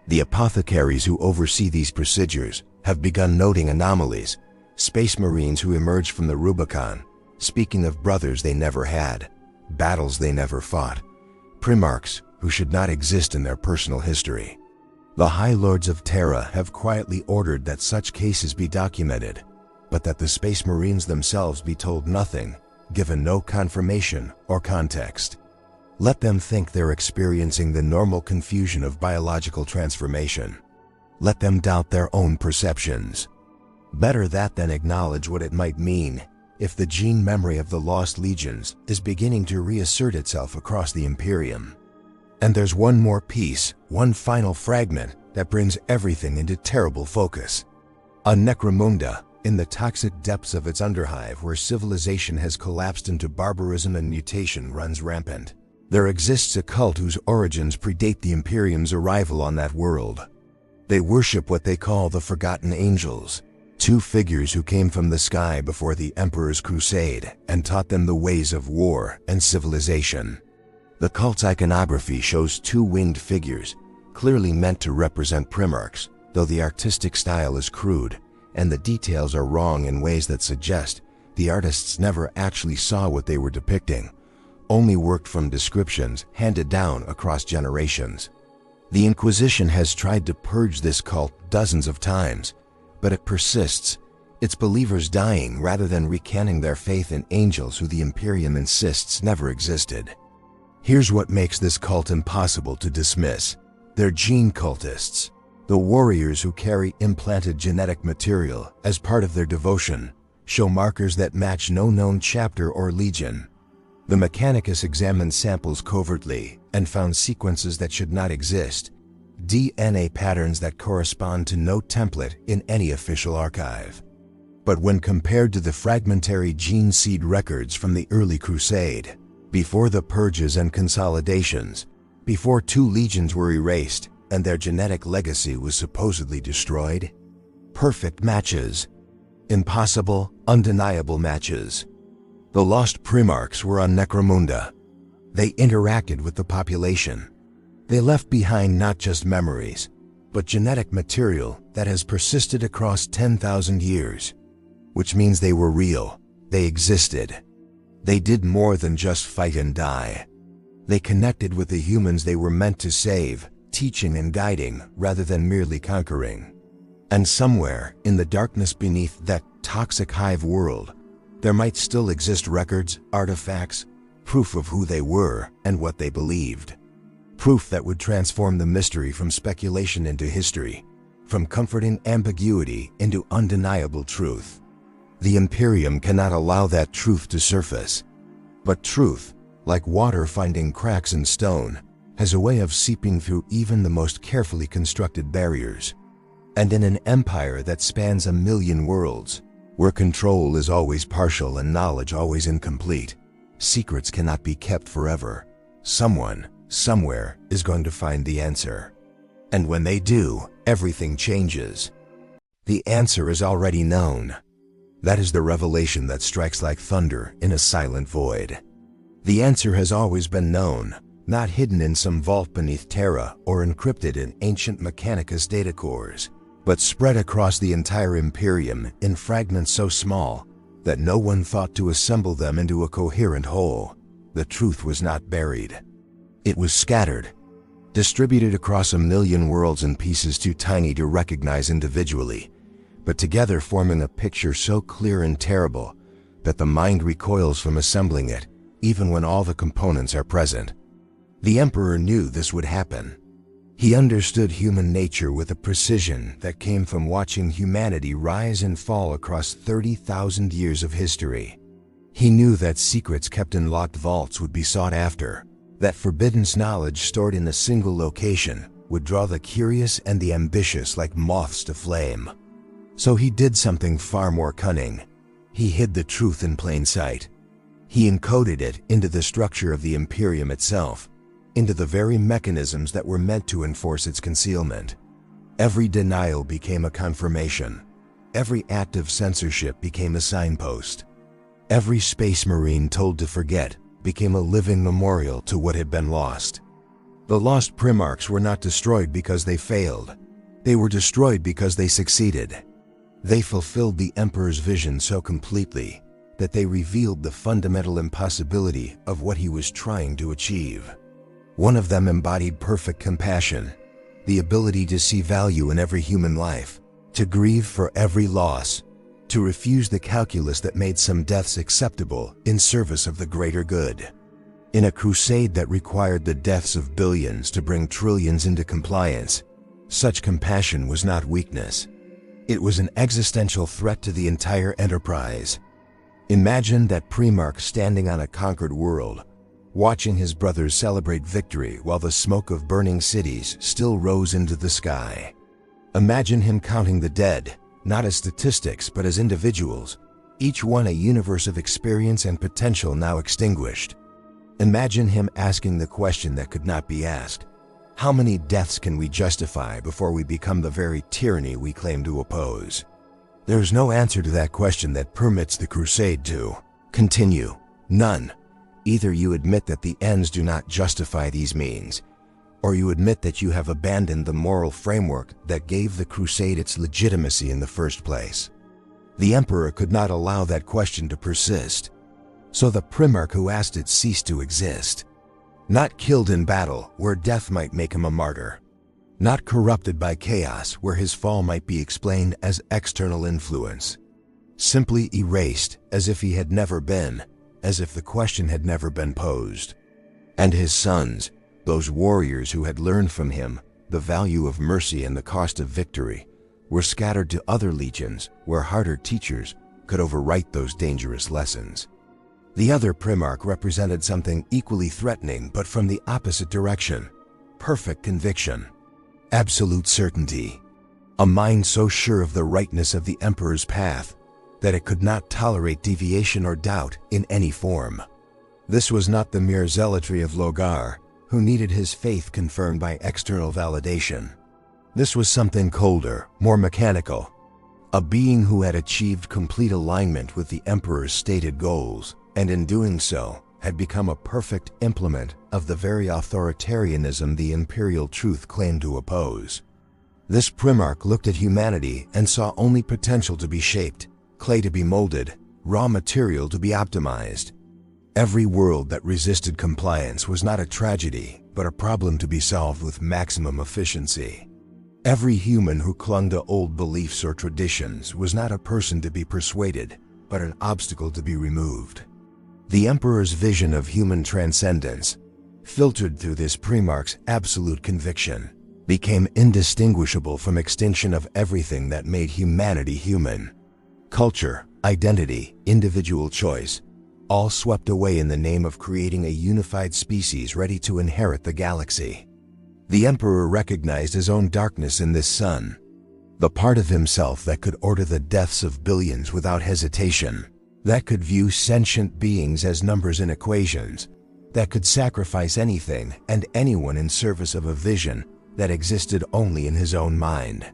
The apothecaries who oversee these procedures have begun noting anomalies, Space Marines who emerge from the Rubicon, speaking of brothers they never had, battles they never fought, Primarchs who should not exist in their personal history. The High Lords of Terra have quietly ordered that such cases be documented, but that the Space Marines themselves be told nothing, given no confirmation or context. Let them think they're experiencing the normal confusion of biological transformation. Let them doubt their own perceptions. Better that than acknowledge what it might mean if the gene memory of the lost legions is beginning to reassert itself across the Imperium. And there's one more piece, one final fragment that brings everything into terrible focus. A Necromunda, in the toxic depths of its underhive where civilization has collapsed into barbarism and mutation runs rampant. There exists a cult whose origins predate the Imperium's arrival on that world. They worship what they call the Forgotten Angels, two figures who came from the sky before the Emperor's Crusade and taught them the ways of war and civilization. The cult's iconography shows two winged figures, clearly meant to represent Primarchs, though the artistic style is crude and the details are wrong in ways that suggest the artists never actually saw what they were depicting, only worked from descriptions handed down across generations. The Inquisition has tried to purge this cult dozens of times, but it persists, its believers dying rather than recanting their faith in angels who the Imperium insists never existed. Here's what makes this cult impossible to dismiss. They're gene cultists, the warriors who carry implanted genetic material as part of their devotion, show markers that match no known chapter or legion. The Mechanicus examines samples covertly and found sequences that should not exist, DNA patterns that correspond to no template in any official archive. But when compared to the fragmentary gene seed records from the early Crusade, before the purges and consolidations, before 2 legions were erased and their genetic legacy was supposedly destroyed, perfect matches, impossible, undeniable matches. The lost Primarchs were on Necromunda. They interacted with the population. They left behind not just memories, but genetic material that has persisted across 10,000 years, which means they were real, they existed. They did more than just fight and die. They connected with the humans they were meant to save, teaching and guiding rather than merely conquering. And somewhere in the darkness beneath that toxic hive world, there might still exist records, artifacts, proof of who they were and what they believed. Proof that would transform the mystery from speculation into history, from comforting ambiguity into undeniable truth. The Imperium cannot allow that truth to surface. But truth, like water finding cracks in stone, has a way of seeping through even the most carefully constructed barriers. And in an empire that spans 1,000,000 worlds, where control is always partial and knowledge always incomplete, secrets cannot be kept forever. Someone, somewhere, is going to find the answer. And when they do, everything changes. The answer is already known. That is the revelation that strikes like thunder in a silent void. The answer has always been known, not hidden in some vault beneath Terra or encrypted in ancient Mechanicus data cores, but spread across the entire Imperium in fragments so small that no one thought to assemble them into a coherent whole. The truth was not buried. It was scattered, distributed across 1,000,000 worlds in pieces too tiny to recognize individually, but together forming a picture so clear and terrible that the mind recoils from assembling it, even when all the components are present. The Emperor knew this would happen. He understood human nature with a precision that came from watching humanity rise and fall across 30,000 years of history. He knew that secrets kept in locked vaults would be sought after, that forbidden knowledge stored in a single location would draw the curious and the ambitious like moths to flame. So he did something far more cunning. He hid the truth in plain sight. He encoded it into the structure of the Imperium itself, into the very mechanisms that were meant to enforce its concealment. Every denial became a confirmation. Every act of censorship became a signpost. Every space marine told to forget became a living memorial to what had been lost. The lost Primarchs were not destroyed because they failed. They were destroyed because they succeeded. They fulfilled the Emperor's vision so completely that they revealed the fundamental impossibility of what he was trying to achieve. One of them embodied perfect compassion, the ability to see value in every human life, to grieve for every loss, to refuse the calculus that made some deaths acceptable in service of the greater good. In a crusade that required the deaths of billions to bring trillions into compliance, such compassion was not weakness. It was an existential threat to the entire enterprise. Imagine that Primarch standing on a conquered world, watching his brothers celebrate victory while the smoke of burning cities still rose into the sky. Imagine him counting the dead, not as statistics but as individuals, each one a universe of experience and potential now extinguished. Imagine him asking the question that could not be asked: how many deaths can we justify before we become the very tyranny we claim to oppose? There's no answer to that question that permits the crusade to continue. None. Either you admit that the ends do not justify these means, or you admit that you have abandoned the moral framework that gave the crusade its legitimacy in the first place. The Emperor could not allow that question to persist, so the Primarch who asked it ceased to exist. Not killed in battle, where death might make him a martyr. Not corrupted by chaos, where his fall might be explained as external influence. Simply erased, as if he had never been, as if the question had never been posed. And his sons, those warriors who had learned from him the value of mercy and the cost of victory, were scattered to other legions where harder teachers could overwrite those dangerous lessons. The other Primarch represented something equally threatening but from the opposite direction: perfect conviction, absolute certainty, a mind so sure of the rightness of the Emperor's path that it could not tolerate deviation or doubt in any form. This was not the mere zealotry of Logar, who needed his faith confirmed by external validation. This was something colder, more mechanical, a being who had achieved complete alignment with the Emperor's stated goals, and in doing so, had become a perfect implement of the very authoritarianism the imperial truth claimed to oppose. This Primarch looked at humanity and saw only potential to be shaped, clay to be molded, raw material to be optimized. Every world that resisted compliance was not a tragedy, but a problem to be solved with maximum efficiency. Every human who clung to old beliefs or traditions was not a person to be persuaded, but an obstacle to be removed. The Emperor's vision of human transcendence, filtered through this Primarch's absolute conviction, became indistinguishable from extinction of everything that made humanity human. Culture, identity, individual choice, all swept away in the name of creating a unified species ready to inherit the galaxy. The Emperor recognized his own darkness in this son, the part of himself that could order the deaths of billions without hesitation, that could view sentient beings as numbers in equations, that could sacrifice anything and anyone in service of a vision that existed only in his own mind.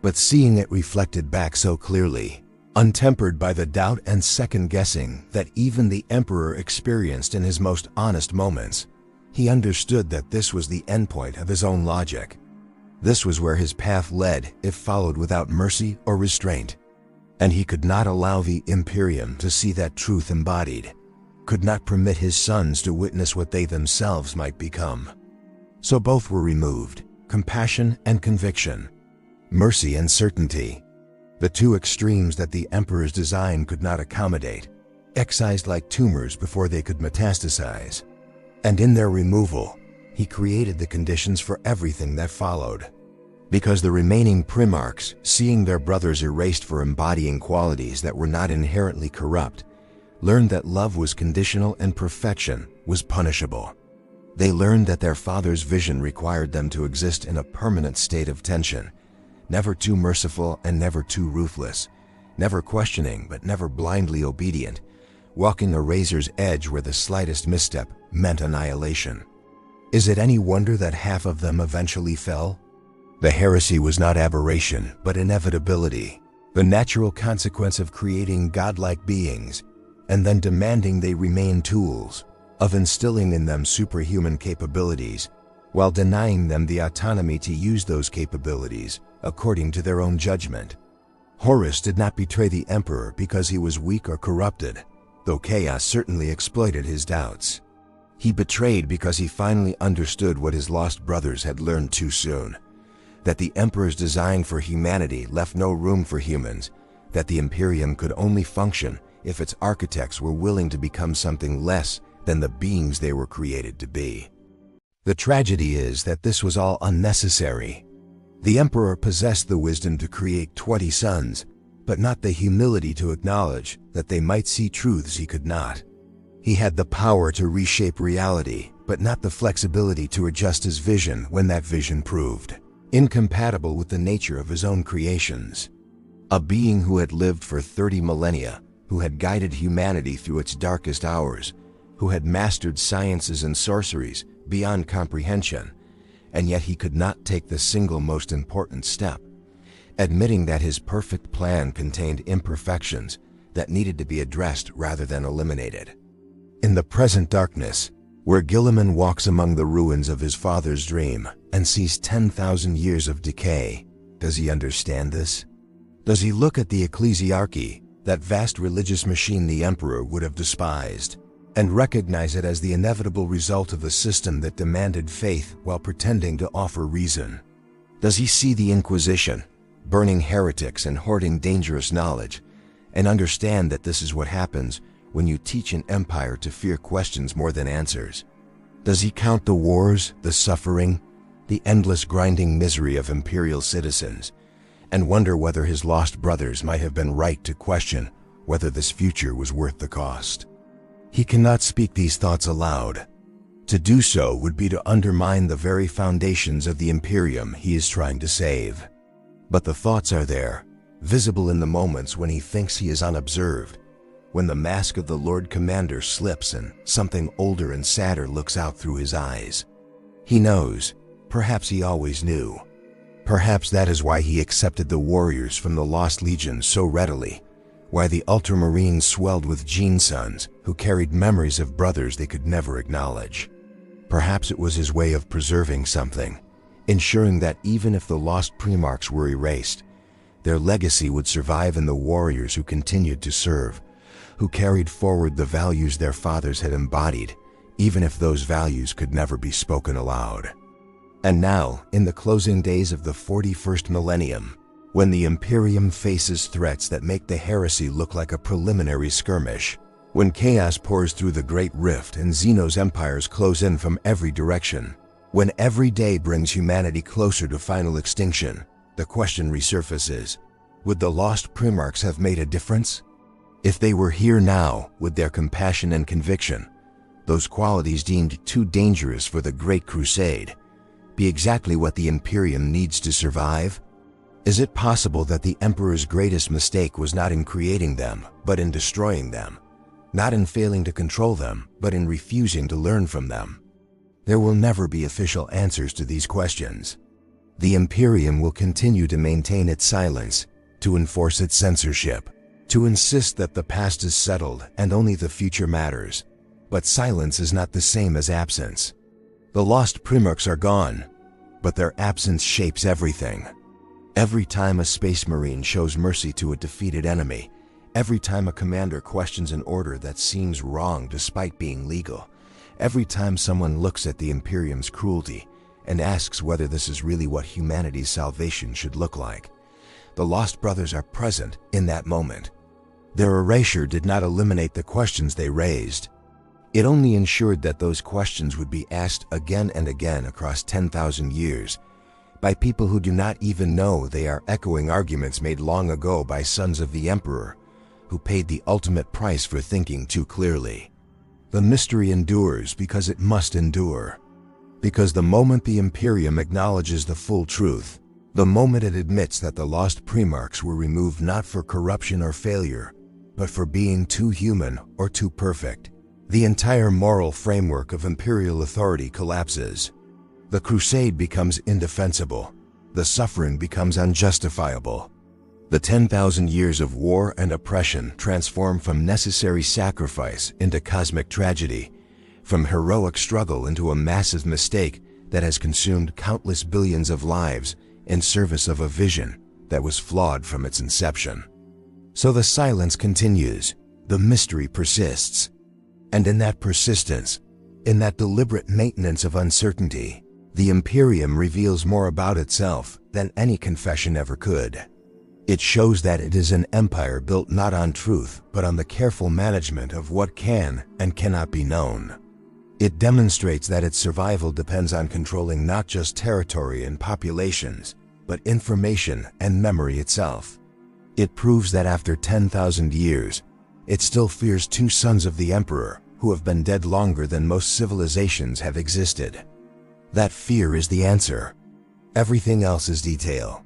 But seeing it reflected back so clearly, untempered by the doubt and second-guessing that even the Emperor experienced in his most honest moments, he understood that this was the endpoint of his own logic. This was where his path led if followed without mercy or restraint. And he could not allow the Imperium to see that truth embodied, could not permit his sons to witness what they themselves might become. So both were removed, compassion and conviction, mercy and certainty, the two extremes that the Emperor's design could not accommodate, excised like tumors before they could metastasize. And in their removal, he created the conditions for everything that followed. Because the remaining Primarchs, seeing their brothers erased for embodying qualities that were not inherently corrupt, learned that love was conditional and perfection was punishable. They learned that their father's vision required them to exist in a permanent state of tension, never too merciful and never too ruthless, never questioning but never blindly obedient, walking a razor's edge where the slightest misstep meant annihilation. Is it any wonder that half of them eventually fell? The heresy was not aberration, but inevitability, the natural consequence of creating godlike beings and then demanding they remain tools, of instilling in them superhuman capabilities while denying them the autonomy to use those capabilities according to their own judgment. Horus did not betray the Emperor because he was weak or corrupted, though chaos certainly exploited his doubts. He betrayed because he finally understood what his lost brothers had learned too soon, that the Emperor's design for humanity left no room for humans, that the Imperium could only function if its architects were willing to become something less than the beings they were created to be. The tragedy is that this was all unnecessary. The Emperor possessed the wisdom to create 20 sons, but not the humility to acknowledge that they might see truths he could not. He had the power to reshape reality, but not the flexibility to adjust his vision when that vision proved incompatible with the nature of his own creations. A being who had lived for 30 millennia, who had guided humanity through its darkest hours, who had mastered sciences and sorceries beyond comprehension, and yet he could not take the single most important step, admitting that his perfect plan contained imperfections that needed to be addressed rather than eliminated. In the present darkness, where Guilliman walks among the ruins of his father's dream and sees 10,000 years of decay, does he understand this? Does he look at the ecclesiarchy, that vast religious machine the Emperor would have despised, and recognize it as the inevitable result of a system that demanded faith while pretending to offer reason? Does he see the Inquisition, burning heretics and hoarding dangerous knowledge, and understand that this is what happens when you teach an empire to fear questions more than answers? Does he count the wars, the suffering, the endless grinding misery of imperial citizens, and wonder whether his lost brothers might have been right to question whether this future was worth the cost? He cannot speak these thoughts aloud. To do so would be to undermine the very foundations of the Imperium he is trying to save. But the thoughts are there, visible in the moments when he thinks he is unobserved, when the mask of the Lord Commander slips and something older and sadder looks out through his eyes. He knows, perhaps he always knew. Perhaps that is why he accepted the warriors from the Lost Legion so readily, why the Ultramarines swelled with gene-sons who carried memories of brothers they could never acknowledge. Perhaps it was his way of preserving something, ensuring that even if the lost Primarchs were erased, their legacy would survive in the warriors who continued to serve, who carried forward the values their fathers had embodied, even if those values could never be spoken aloud. And now, in the closing days of the 41st millennium, when the Imperium faces threats that make the heresy look like a preliminary skirmish, when chaos pours through the Great Rift and Xeno's empires close in from every direction, when every day brings humanity closer to final extinction, the question resurfaces, would the lost Primarchs have made a difference? If they were here now, would their compassion and conviction, those qualities deemed too dangerous for the Great Crusade, be exactly what the Imperium needs to survive? Is it possible that the Emperor's greatest mistake was not in creating them, but in destroying them? Not in failing to control them, but in refusing to learn from them? There will never be official answers to these questions. The Imperium will continue to maintain its silence, to enforce its censorship, to insist that the past is settled and only the future matters. But silence is not the same as absence. The lost Primarchs are gone, but their absence shapes everything. Every time a Space Marine shows mercy to a defeated enemy, every time a commander questions an order that seems wrong despite being legal, every time someone looks at the Imperium's cruelty and asks whether this is really what humanity's salvation should look like, the Lost Brothers are present in that moment. Their erasure did not eliminate the questions they raised. It only ensured that those questions would be asked again and again across 10,000 years by people who do not even know they are echoing arguments made long ago by sons of the Emperor, who paid the ultimate price for thinking too clearly. The mystery endures because it must endure. Because the moment the Imperium acknowledges the full truth, the moment it admits that the lost Primarchs were removed not for corruption or failure, but for being too human or too perfect, the entire moral framework of imperial authority collapses. The Crusade becomes indefensible. The suffering becomes unjustifiable. The 10,000 years of war and oppression transform from necessary sacrifice into cosmic tragedy, from heroic struggle into a massive mistake that has consumed countless billions of lives in service of a vision that was flawed from its inception. So the silence continues, the mystery persists, and in that persistence, in that deliberate maintenance of uncertainty, the Imperium reveals more about itself than any confession ever could. It shows that it is an empire built not on truth, but on the careful management of what can and cannot be known. It demonstrates that its survival depends on controlling not just territory and populations, but information and memory itself. It proves that after 10,000 years, it still fears two sons of the Emperor who have been dead longer than most civilizations have existed. That fear is the answer. Everything else is detail.